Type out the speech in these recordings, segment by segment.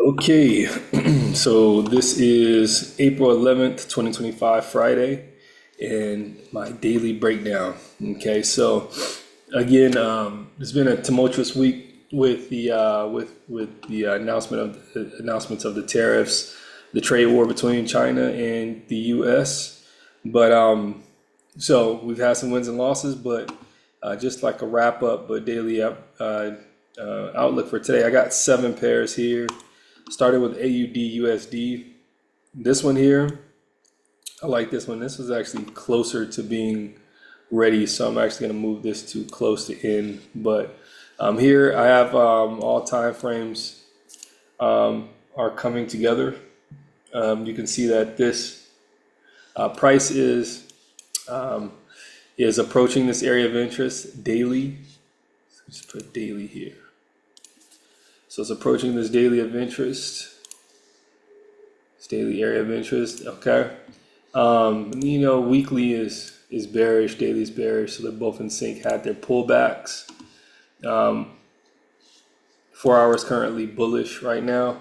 Okay, so this is April 11th, 2025, Friday, and my daily breakdown. Okay, so again, it's been a tumultuous week with the announcements of the tariffs, the trade war between China and the U.S. But so we've had some wins and losses, but just like a wrap up, but daily outlook for today. I got seven pairs here. Started with AUD USD. This one here, I like this one. This was actually closer to being ready, so I'm actually going to move this to close to in. But here I have all time frames are coming together. You can see that this price is approaching this area of interest daily. So just put daily here. So it's approaching this daily of interest. It's daily area of interest. Okay. Weekly is bearish, daily is bearish, so they're both in sync. Had their pullbacks. 4 hours currently bullish right now.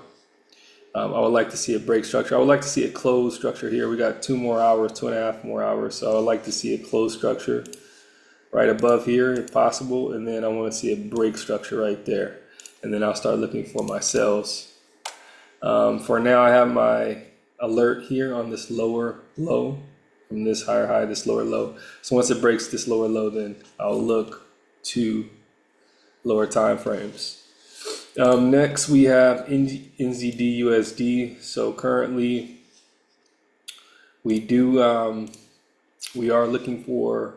I would like to see a break structure. I would like to see a closed structure here. We got 2 more hours, 2.5 more hours. So I would like to see a closed structure right above here if possible. And then I want to see a break structure right there. And then I'll start looking for my sells. For now, I have my alert here on this lower low, from this higher high, this lower low. So once it breaks this lower low, then I'll look to lower time frames. Next, we have NZD USD. So currently, we are looking for.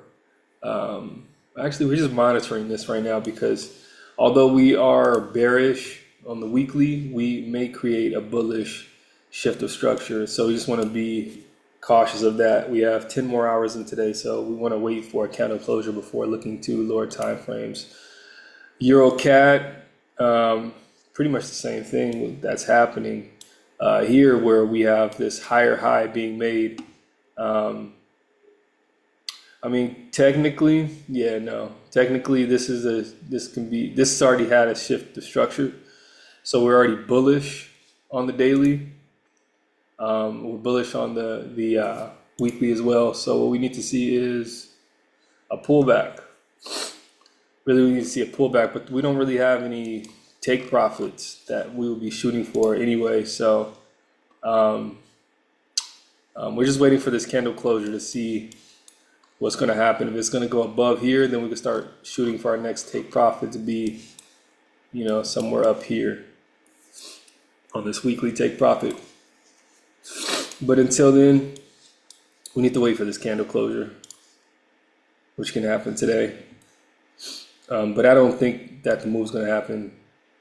Actually, we're just monitoring this right now because although we are bearish on the weekly, we may create a bullish shift of structure. So we just want to be cautious of that. We have 10 more hours in today, so we want to wait for a candle closure before looking to lower time frames. Euro CAD, pretty much the same thing that's happening here, where we have this higher high being made. Technically, yeah, no. Technically, this has already had a shift of structure. So we're already bullish on the daily. We're bullish on the weekly as well. So what we need to see is a pullback. Really, we need to see a pullback, but we don't really have any take profits that we will be shooting for anyway. So we're just waiting for this candle closure to see what's going to happen. If it's going to go above here, then we can start shooting for our next take profit to be, somewhere up here on this weekly take profit. But until then, we need to wait for this candle closure, which can happen today. But I don't think that the move's going to happen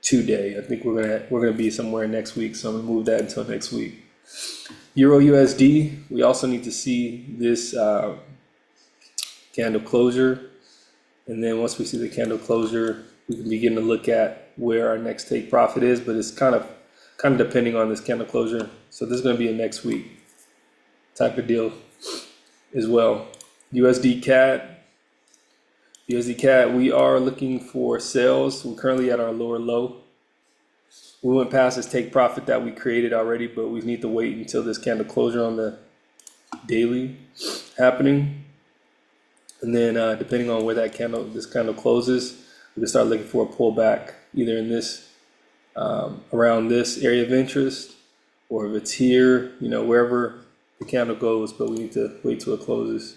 today. I think we're gonna be somewhere next week, so I'm gonna move that until next week. Euro USD, we also need to see this candle closure, and then once we see the candle closure, we can begin to look at where our next take profit is. But it's kind of depending on this candle closure. So this is going to be a next week type of deal as well. USD CAD, we are looking for sales. We're currently at our lower low. We went past this take profit that we created already, but we need to wait until this candle closure on the daily happening. And then depending on where this candle closes, we can start looking for a pullback either in this, around this area of interest, or if it's here, wherever the candle goes, but we need to wait till it closes.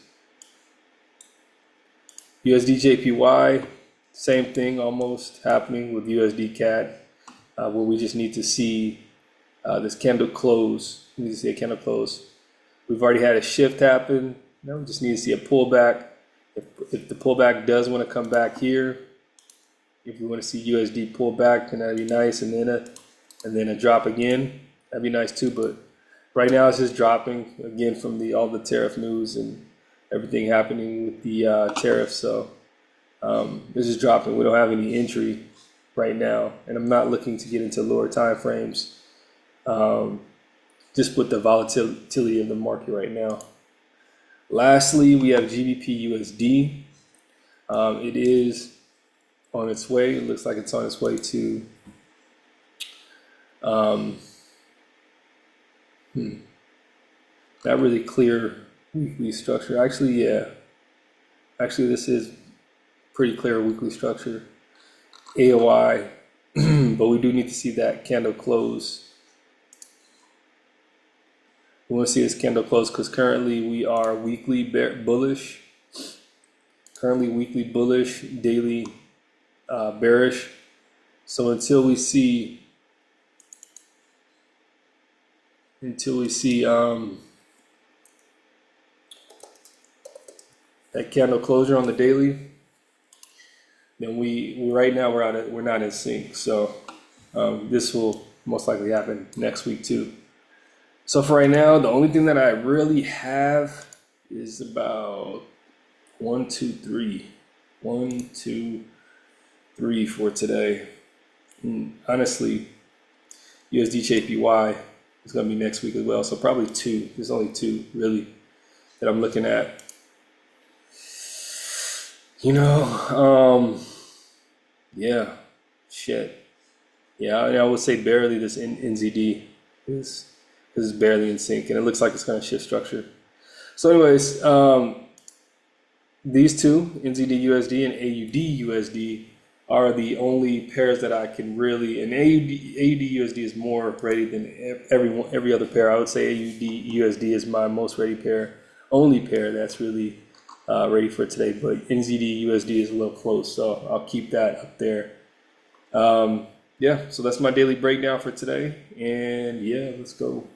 USD JPY, same thing almost happening with USD CAD, where we just need to see this candle close. We need to see a candle close. We've already had a shift happen. Now we just need to see a pullback. If the pullback does want to come back here, if we want to see USD pull back, then that'd be nice, and then a drop again, that'd be nice too. But right now it's just dropping again from all the tariff news and everything happening with the tariffs. So this is dropping. We don't have any entry right now, and I'm not looking to get into lower time frames. Just with the volatility of the market right now. Lastly, we have GBP USD. It is on its way. It looks like it's on its way to Um, Not really clear weekly structure. Actually, yeah. Actually, this is pretty clear weekly structure. AOI, but we do need to see that candle close. We want to see this candle close because currently we are weekly bullish. Currently weekly bullish, daily bearish. So until we see that candle closure on the daily, then we right now we're not in sync. So this will most likely happen next week too. So for right now, the only thing that I really have is about 1, 2, 3, 1, 2, 3 for today. And honestly, USD JPY is going to be next week as well. So probably 2. There's only 2 really that I'm looking at. Yeah, shit. Yeah, I would say barely this NZD is barely in sync, and it looks like it's going to shift structure. So anyways, these two, NZD USD and AUD USD, are the only pairs that I can really, and AUD USD is more ready than every other pair. I would say AUD USD is my most ready pair, only pair that's really ready for today. But NZD USD is a little close, so I'll keep that up there. Yeah, so that's my daily breakdown for today, and yeah, let's go.